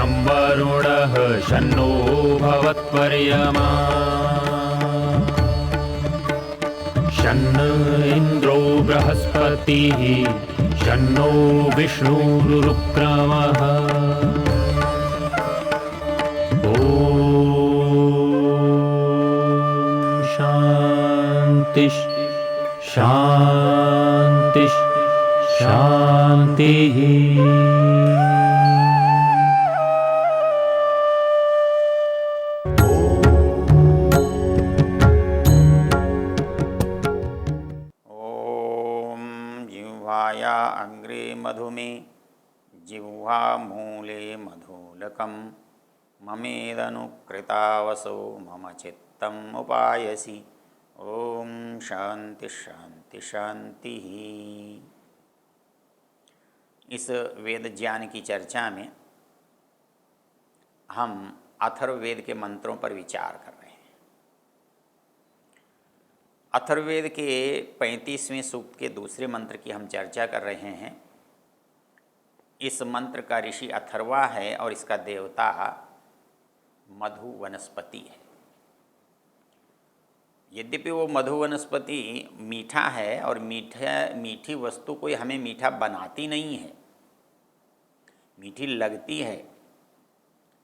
शं वरुणः शन्नो भवत्वर्यमा शन्न इन्द्रो बृहस्पतिः शन्नो विष्णुरुक्रमः ॐ शान्ति शान्ति शान्तिः। जिह्वाया अग्रे मधुमे जिह्वा मूले मधुलकं ममेदनुकृतावसो मम चित्तम् उपायसि। ओम शांति शांति शांति। इस वेद ज्ञान की चर्चा में हम अथर्ववेद के मंत्रों पर विचार कर रहे हैं। अथर्ववेद के 35वें सूक्त के दूसरे मंत्र की हम चर्चा कर रहे हैं। इस मंत्र का ऋषि अथर्वा है और इसका देवता मधु वनस्पति है। यद्यपि वो मधु वनस्पति मीठा है और मीठी वस्तु कोई हमें मीठा बनाती नहीं है, मीठी लगती है,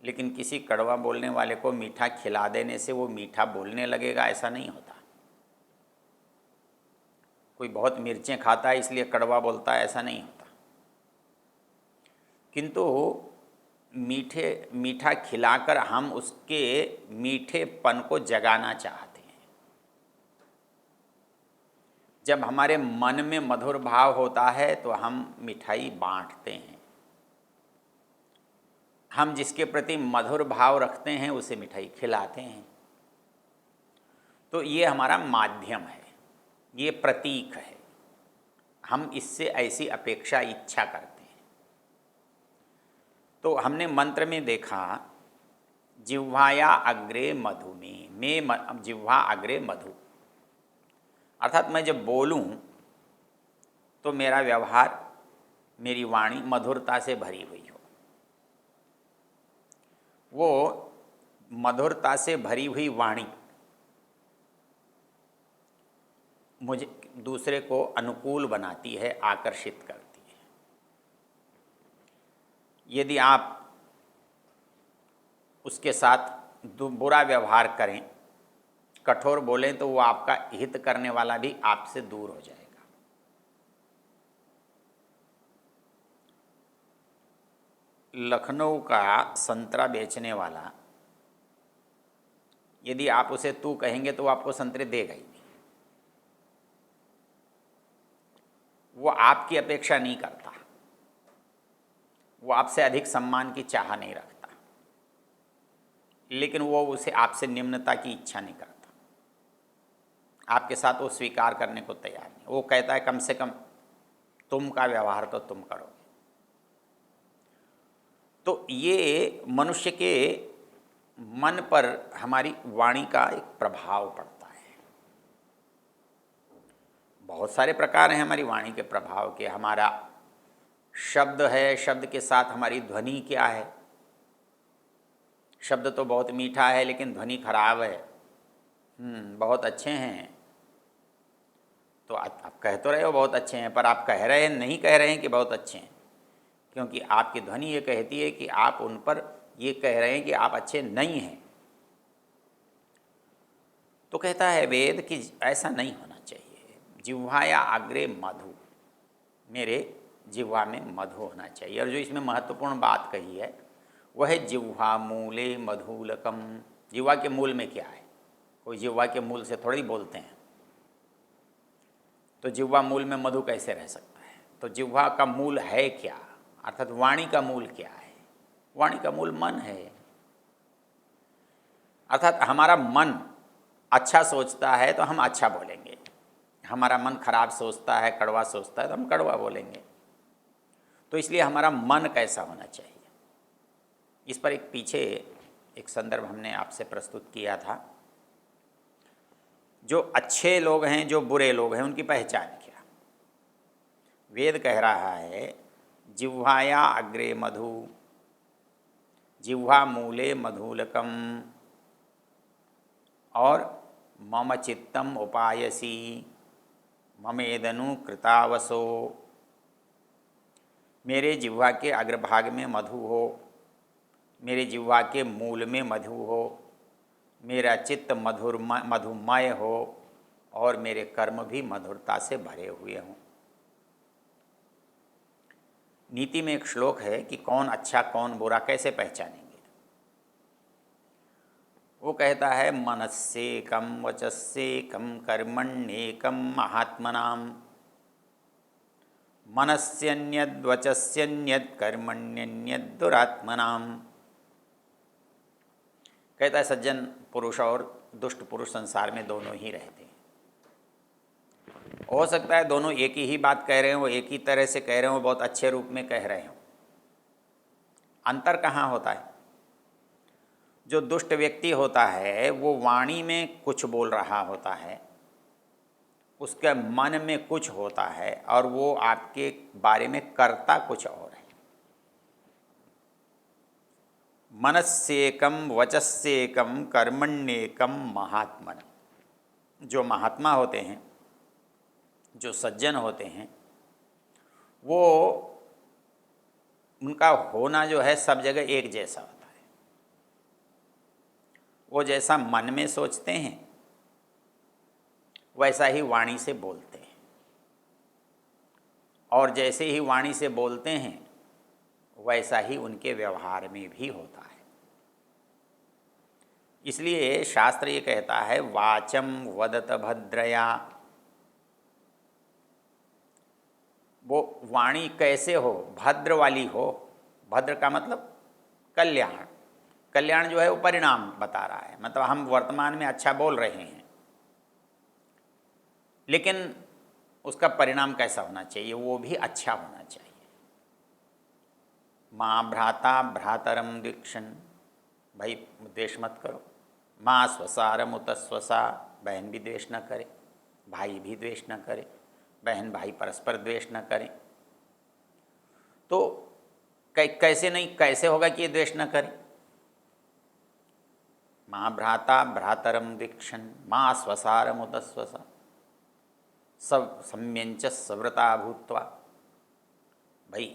लेकिन किसी कड़वा बोलने वाले को मीठा खिला देने से वो मीठा बोलने लगेगा, ऐसा नहीं होता। कोई बहुत मिर्चें खाता है इसलिए कड़वा बोलता है, ऐसा नहीं होता। किंतु मीठा खिलाकर हम उसके मीठेपन को जगाना चाहते हैं। जब हमारे मन में मधुर भाव होता है तो हम मिठाई बांटते हैं। हम जिसके प्रति मधुर भाव रखते हैं उसे मिठाई खिलाते हैं। तो ये हमारा माध्यम है, ये प्रतीक है। हम इससे ऐसी अपेक्षा इच्छा करते हैं। तो हमने मंत्र में देखा जिह्वाया अग्रे मधु में जिह्वा अग्रे मधु, अर्थात मैं जब बोलूं तो मेरा व्यवहार, मेरी वाणी मधुरता से भरी हुई हो। वो मधुरता से भरी हुई वाणी मुझे दूसरे को अनुकूल बनाती है, आकर्षित करती है। यदि आप उसके साथ बुरा व्यवहार करें, कठोर बोलें, तो वो आपका हित करने वाला भी आपसे दूर हो जाएगा। लखनऊ का संतरा बेचने वाला यदि आप उसे तू कहेंगे तो वो आपको संतरे देगा ही नहीं। वो आपकी अपेक्षा नहीं करता, वो आपसे अधिक सम्मान की चाह नहीं रखता, लेकिन वो उसे आपसे निम्नता की इच्छा नहीं करता। आपके साथ वो स्वीकार करने को तैयार नहीं। वो कहता है कम से कम तुम का व्यवहार तो तुम करोगे। तो ये मनुष्य के मन पर हमारी वाणी का एक प्रभाव पड़ता है। बहुत सारे प्रकार हैं हमारी वाणी के प्रभाव के। हमारा शब्द है, शब्द के साथ हमारी ध्वनि क्या है। शब्द तो बहुत मीठा है लेकिन ध्वनि खराब है। बहुत अच्छे हैं, तो आप कह तो रहे हो बहुत अच्छे हैं, पर आप नहीं कह रहे हैं कि बहुत अच्छे हैं, क्योंकि आपकी ध्वनि ये कहती है कि आप उन पर ये कह रहे हैं कि आप अच्छे नहीं हैं। तो कहता है वेद कि ऐसा नहीं होना चाहिए। जिह्वाया अग्रे मधु, मेरे जिह्वा में मधु होना चाहिए। और जो इसमें महत्वपूर्ण बात कही है वह है जिह्वा मूले मधुलकम। जिह्वा के मूल में क्या है? कोई जिह्वा के मूल से थोड़ी बोलते हैं, तो जिह्वा मूल में मधु कैसे रह सकता है? तो जिह्वा का मूल है क्या, अर्थात वाणी का मूल क्या है? वाणी का मूल मन है। अर्थात हमारा मन अच्छा सोचता है तो हम अच्छा बोलेंगे, हमारा मन खराब सोचता है, कड़वा सोचता है तो हम कड़वा बोलेंगे। तो इसलिए हमारा मन कैसा होना चाहिए, इस पर एक पीछे एक संदर्भ हमने आपसे प्रस्तुत किया था। जो अच्छे लोग हैं, जो बुरे लोग हैं, उनकी पहचान क्या? वेद कह रहा है जिह्वाया अग्रे मधु, जिह्वा मूले मधुलकम और मम चित्तम उपायसी ममेदनु कृतावसो। मेरे जिह्वा के अग्रभाग में मधु हो, मेरे जिह्वा के मूल में मधु हो, मेरा चित्त मधुमय हो और मेरे कर्म भी मधुरता से भरे हुए हों। नीति में एक श्लोक है कि कौन अच्छा कौन बुरा कैसे पहचानेंगे। वो कहता है मनस्सेकम वचस्सेकम कर्मण्येकम महात्मनाम मनस्यन्यद वचस्यन्यद कर्मण्यन्यद दुरात्मनाम। कहता है सज्जन पुरुष और दुष्ट पुरुष संसार में दोनों ही रहते हैं। हो सकता है दोनों एक ही बात कह रहे हो, एक ही तरह से कह रहे हो, बहुत अच्छे रूप में कह रहे हो। अंतर कहाँ होता है? जो दुष्ट व्यक्ति होता है वो वाणी में कुछ बोल रहा होता है, उसके मन में कुछ होता है और वो आपके बारे में करता कुछ और है। मनस्सेकम वचस्सेकम कर्मण्येकम महात्मन। जो महात्मा होते हैं, जो सज्जन होते हैं, वो उनका होना जो है सब जगह एक जैसा होता है। वो जैसा मन में सोचते हैं वैसा ही वाणी से बोलते हैं, और जैसे ही वाणी से बोलते हैं वैसा ही उनके व्यवहार में भी होता है। इसलिए शास्त्र ये कहता है वाचम वदत भद्रया। वो वाणी कैसे हो? भद्र वाली हो। भद्र का मतलब कल्याण। कल्याण जो है वो परिणाम बता रहा है, मतलब हम वर्तमान में अच्छा बोल रहे हैं, लेकिन उसका परिणाम कैसा होना चाहिए? वो भी अच्छा होना चाहिए। माँ भ्राता भ्रातरम द्विक्षण, भाई द्वेष मत करो। माँ स्वसारम उत स्वसा, बहन भी द्वेष न करे, भाई भी द्वेष न करे, बहन भाई परस्पर द्वेष न करें। तो कैसे नहीं, कैसे होगा कि ये द्वेष न करें? माँ भ्राता भ्रातरम द्विक्षण, माँ स्वसारम उत स्वसा, सब सम्यंच सव्रता भूत्वा। भाई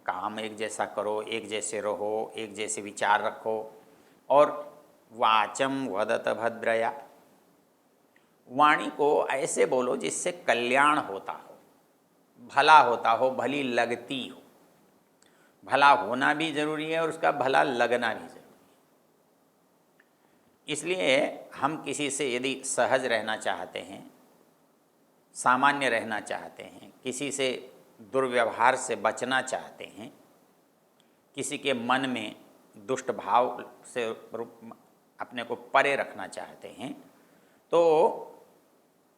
काम एक जैसा करो, एक जैसे रहो, एक जैसे विचार रखो। और वाचम वदत भद्रया, वाणी को ऐसे बोलो जिससे कल्याण होता हो, भला होता हो, भली लगती हो। भला होना भी जरूरी है और उसका भला लगना भी जरूरी है। इसलिए हम किसी से यदि सहज रहना चाहते हैं, सामान्य रहना चाहते हैं, किसी से दुर्व्यवहार से बचना चाहते हैं, किसी के मन में दुष्ट भाव से अपने को परे रखना चाहते हैं, तो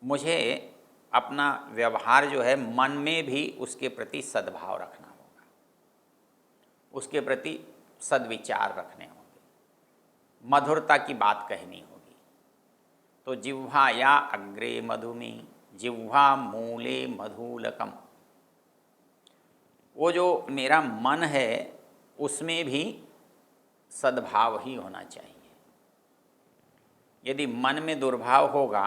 मुझे अपना व्यवहार जो है मन में भी उसके प्रति सद्भाव रखना होगा, उसके प्रति सद्विचार रखने होंगे, मधुरता की बात कहनी होगी। तो जिह्वा या अग्रे मधुमी जिह्वा मूले मधुलकम। वो जो मेरा मन है उसमें भी सद्भाव ही होना चाहिए। यदि मन में दुर्भाव होगा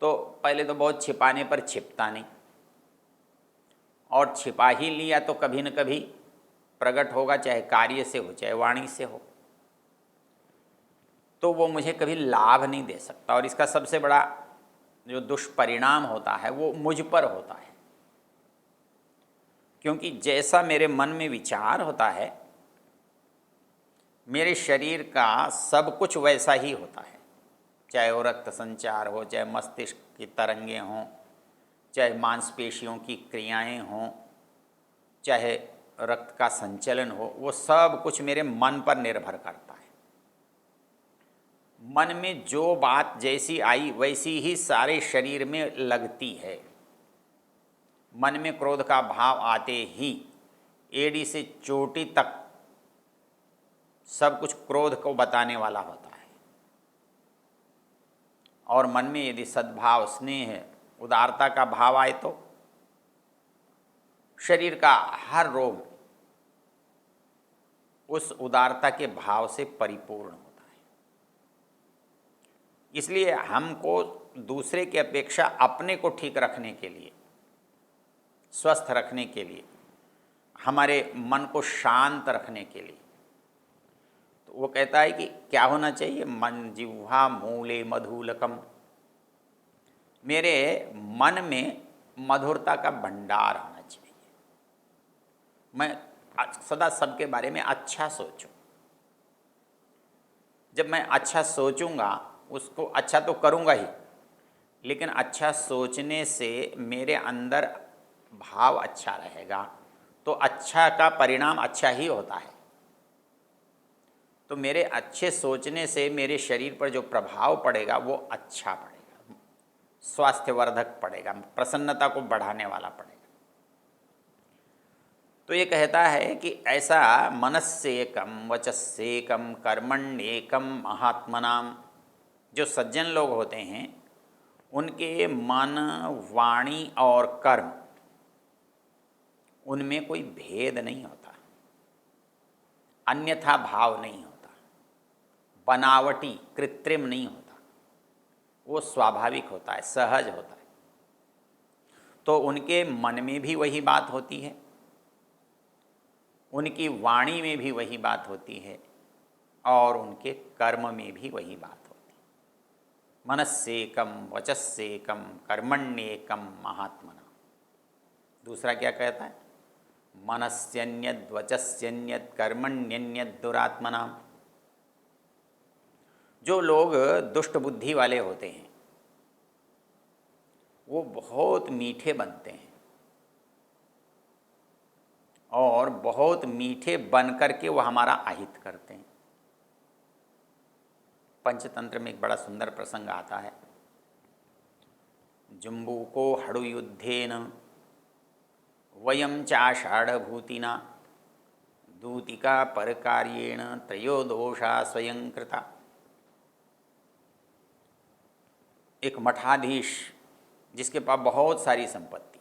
तो पहले तो बहुत छिपाने पर छिपता नहीं, और छिपा ही लिया तो कभी न कभी प्रकट होगा, चाहे कार्य से हो चाहे वाणी से हो, तो वो मुझे कभी लाभ नहीं दे सकता। और इसका सबसे बड़ा जो दुष्परिणाम होता है वो मुझ पर होता है, क्योंकि जैसा मेरे मन में विचार होता है, मेरे शरीर का सब कुछ वैसा ही होता है। चाहे वो रक्त संचार हो, चाहे मस्तिष्क की तरंगें हों, चाहे मांसपेशियों की क्रियाएं हों, चाहे रक्त का संचलन हो, वो सब कुछ मेरे मन पर निर्भर करता है। मन में जो बात जैसी आई वैसी ही सारे शरीर में लगती है। मन में क्रोध का भाव आते ही एड़ी से चोटी तक सब कुछ क्रोध को बताने वाला होता है। और मन में यदि सद्भाव, स्नेह, उदारता का भाव आए तो शरीर का हर रोग उस उदारता के भाव से परिपूर्ण होता है। इसलिए हमको दूसरे की अपेक्षा अपने को ठीक रखने के लिए, स्वस्थ रखने के लिए, हमारे मन को शांत रखने के लिए, तो वो कहता है कि क्या होना चाहिए? मन जिह्वा मूले मधुलकम, मेरे मन में मधुरता का भंडार होना चाहिए। मैं सदा सबके बारे में अच्छा सोचूं। जब मैं अच्छा सोचूंगा, उसको अच्छा तो करूंगा ही, लेकिन अच्छा सोचने से मेरे अंदर भाव अच्छा रहेगा, तो अच्छा का परिणाम अच्छा ही होता है। तो मेरे अच्छे सोचने से मेरे शरीर पर जो प्रभाव पड़ेगा वो अच्छा पड़ेगा, स्वास्थ्यवर्धक पड़ेगा, प्रसन्नता को बढ़ाने वाला पड़ेगा। तो ये कहता है कि ऐसा मनस्सेकम वचस्सेकम कर्मण्येकम महात्मनाम, जो सज्जन लोग होते हैं उनके मन, वाणी और कर्म, उनमें कोई भेद नहीं होता, अन्यथा भाव नहीं होता, बनावटी कृत्रिम नहीं होता, वो स्वाभाविक होता है, सहज होता है। तो उनके मन में भी वही बात होती है, उनकी वाणी में भी वही बात होती है, और उनके कर्म में भी वही बात होती है। मनस्सेकम वचस्सेकम कर्मण्येकम महात्मना। दूसरा क्या कहता है? मनस्यन्यद वचस्यन्यद कर्मण्यन्यद दुरात्मना। जो लोग दुष्ट बुद्धि वाले होते हैं वो बहुत मीठे बनते हैं, और बहुत मीठे बन करके वो हमारा अहित करते हैं। पंचतंत्र में एक बड़ा सुंदर प्रसंग आता है। जुम्बूको हड़ुयुद्धेन वयम चाषाढ़भूतिना दूतिका परकार्येण त्रयो दोषा स्वयं कृता। एक मठाधीश जिसके पास बहुत सारी संपत्ति,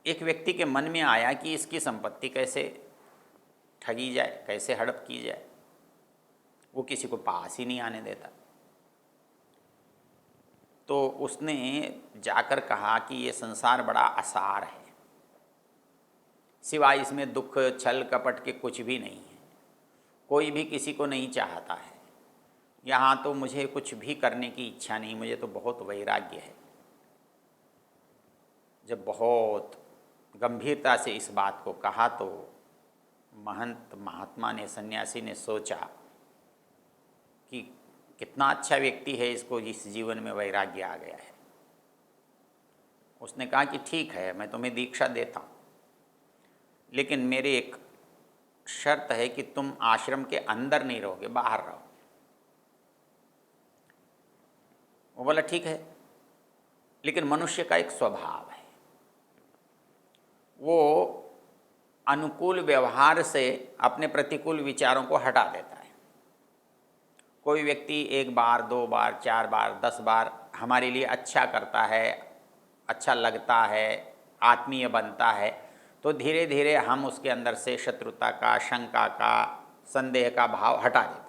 एक व्यक्ति के मन में आया कि इसकी संपत्ति कैसे ठगी जाए, कैसे हड़प की जाए। वो किसी को पास ही नहीं आने देता। तो उसने जाकर कहा कि ये संसार बड़ा असार है, सिवाय इसमें दुख छल कपट के कुछ भी नहीं है, कोई भी किसी को नहीं चाहता है, यहाँ तो मुझे कुछ भी करने की इच्छा नहीं, मुझे तो बहुत वैराग्य है। जब बहुत गंभीरता से इस बात को कहा तो महंत महात्मा ने, सन्यासी ने सोचा कि कितना अच्छा व्यक्ति है, इसको इस जीवन में वैराग्य आ गया है। उसने कहा कि ठीक है, मैं तुम्हें दीक्षा देता हूँ, लेकिन मेरी एक शर्त है कि तुम आश्रम के अंदर नहीं रहोगे, बाहर रहो। वो बोला ठीक है, लेकिन मनुष्य का एक स्वभाव है, वो अनुकूल व्यवहार से अपने प्रतिकूल विचारों को हटा देता है। कोई व्यक्ति एक बार, दो बार, चार बार, 10 बार हमारे लिए अच्छा करता है, अच्छा लगता है, आत्मीय बनता है, तो धीरे धीरे हम उसके अंदर से शत्रुता का, शंका का, संदेह का भाव हटा देते हैं।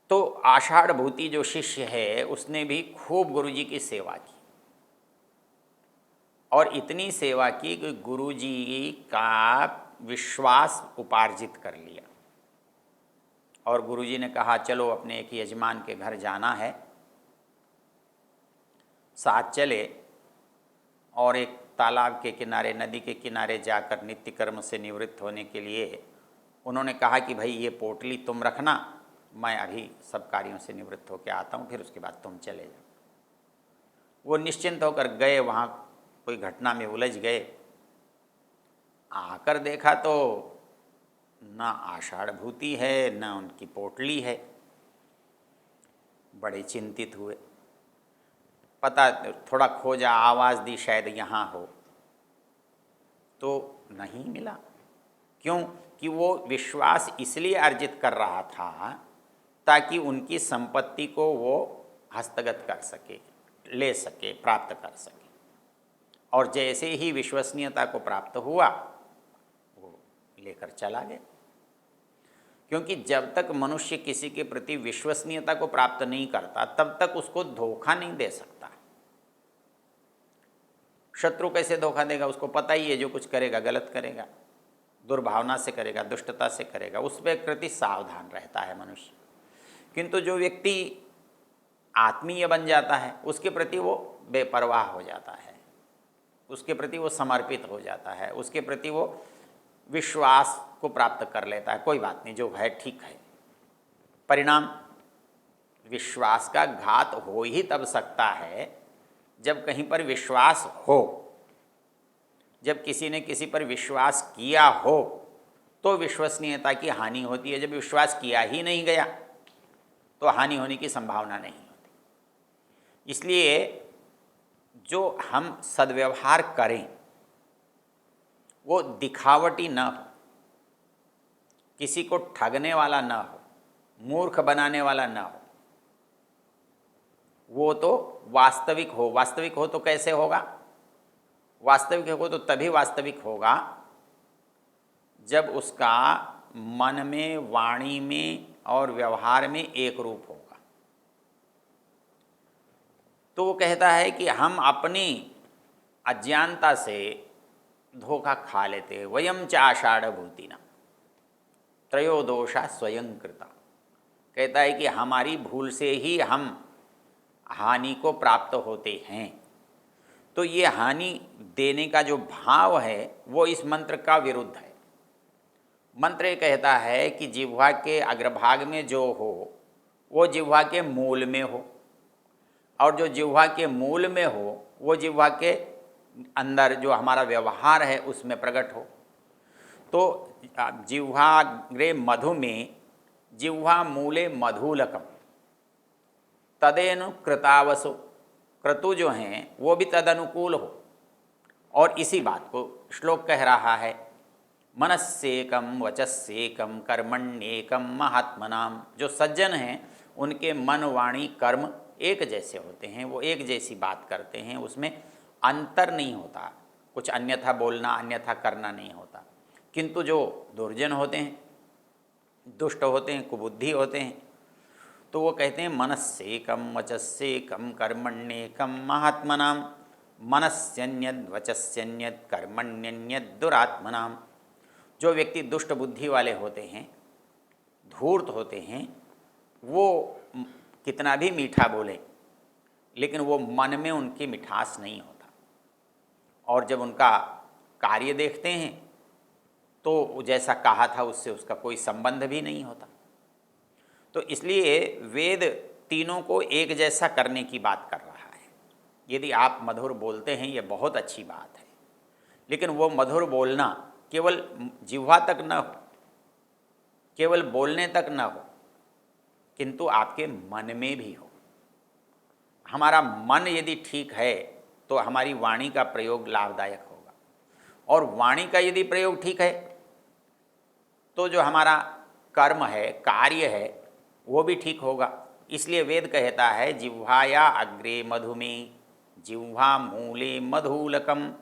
तो आषाढ़ भूति जो शिष्य है उसने भी खूब गुरुजी की सेवा की, और इतनी सेवा की कि गुरुजी का विश्वास उपार्जित कर लिया। और गुरुजी ने कहा चलो अपने एक यजमान के घर जाना है, साथ चले, और एक तालाब के किनारे, नदी के किनारे जाकर नित्य कर्म से निवृत्त होने के लिए उन्होंने कहा कि भाई ये पोटली तुम रखना, मैं अभी सब कार्यों से निवृत्त होकर आता हूँ, फिर उसके बाद तुम चले जाओ। वो निश्चिंत होकर गए, वहाँ कोई घटना में उलझ गए। आकर देखा तो ना आषाढ़ भूति है, ना उनकी पोटली है। बड़े चिंतित हुए, पता थोड़ा खोजा, आवाज़ दी शायद यहाँ हो, तो नहीं मिला। क्यों? कि वो विश्वास इसलिए अर्जित कर रहा था ताकि उनकी संपत्ति को वो हस्तगत कर सके, ले सके, प्राप्त कर सके। और जैसे ही विश्वसनीयता को प्राप्त हुआ वो लेकर चला गया। क्योंकि जब तक मनुष्य किसी के प्रति विश्वसनीयता को प्राप्त नहीं करता तब तक उसको धोखा नहीं दे सकता। शत्रु कैसे धोखा देगा? उसको पता ही है जो कुछ करेगा गलत करेगा, दुर्भावना से करेगा, दुष्टता से करेगा, उस पर प्रति सावधान रहता है मनुष्य। किंतु जो व्यक्ति आत्मीय बन जाता है उसके प्रति वो बेपरवाह हो जाता है, उसके प्रति वो समर्पित हो जाता है, उसके प्रति वो विश्वास को प्राप्त कर लेता है। कोई बात नहीं, जो है ठीक है। परिणाम विश्वास का घात हो ही तब सकता है जब कहीं पर विश्वास हो, जब किसी ने किसी पर विश्वास किया हो तो विश्वसनीयता की हानि होती है। जब विश्वास किया ही नहीं गया तो हानि होने की संभावना नहीं होती। इसलिए जो हम सद्व्यवहार करें वो दिखावटी न हो, किसी को ठगने वाला न हो, मूर्ख बनाने वाला न हो, वो तो वास्तविक हो। वास्तविक हो तो कैसे होगा? वास्तविक हो तो तभी वास्तविक होगा जब उसका मन में, वाणी में और व्यवहार में एक रूप होगा। तो वो कहता है कि हम अपनी अज्ञानता से धोखा खा लेते हैं। वयम च आषाढ़ भूतिना त्रयोदोषा स्वयं कृता। कहता है कि हमारी भूल से ही हम हानि को प्राप्त होते हैं। तो ये हानि देने का जो भाव है वो इस मंत्र का विरुद्ध है। मंत्र ये कहता है कि जिह्वा के अग्रभाग में जो हो वो जिह्वा के मूल में हो, और जो जिह्वा के मूल में हो वो जिह्वा के अंदर जो हमारा व्यवहार है उसमें प्रकट हो। तो जिह्वाग्रे मधु में जिह्वा मूले मधुलकम तदेनु कृतावसो। क्रतु जो हैं वो भी तदनुकूल हो। और इसी बात को श्लोक कह रहा है, मनस्सेकम वचस्सेकम कर्मण्येकम महात्मनाम। जो सज्जन हैं उनके मन, वाणी, कर्म एक जैसे होते हैं, वो एक जैसी बात करते हैं, उसमें अंतर नहीं होता, कुछ अन्यथा बोलना अन्यथा करना नहीं होता। किंतु जो दुर्जन होते हैं, दुष्ट होते हैं, कुबुद्धि होते हैं, तो वो कहते हैं मनस्सेकम वचस्सेकम कर्मण्येकम महात्मनाम। मनस्यन्यद वचस्यन्यद कर्मण्यन्यद दुरात्मनाम। जो व्यक्ति दुष्ट बुद्धि वाले होते हैं, धूर्त होते हैं, वो कितना भी मीठा बोले लेकिन वो मन में उनकी मिठास नहीं होता। और जब उनका कार्य देखते हैं तो जैसा कहा था उससे उसका कोई संबंध भी नहीं होता। तो इसलिए वेद तीनों को एक जैसा करने की बात कर रहा है। यदि आप मधुर बोलते हैं ये बहुत अच्छी बात है, लेकिन वो मधुर बोलना केवल जिह्वा तक न हो, केवल बोलने तक न हो, किंतु आपके मन में भी हो। हमारा मन यदि ठीक है तो हमारी वाणी का प्रयोग लाभदायक होगा, और वाणी का यदि प्रयोग ठीक है तो जो हमारा कर्म है, कार्य है, वो भी ठीक होगा। इसलिए वेद कहता है जिह्वाया अग्रे मधुमे जिह्वा मूले मधुलकम।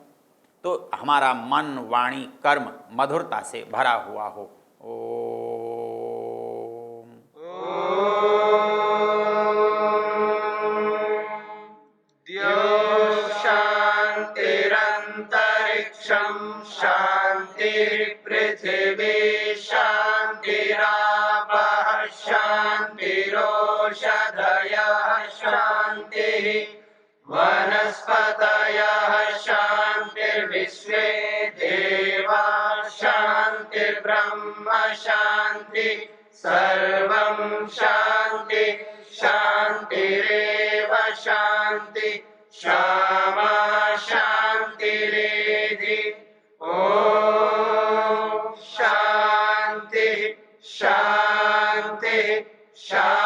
तो हमारा मन, वाणी, कर्म मधुरता से भरा हुआ हो। शांतिरंतरिक्षं शांतिर्पृथिवी शांतिरापः शांतिरोषधयः शांतिः वनस्पतयः शांतिर्विश्वे देवा शांतिर्ब्रह्म शांति सर्वं शांति शांतिरेव शांति क्षमा शांतिरेधि। ओम शांति शांति शांति।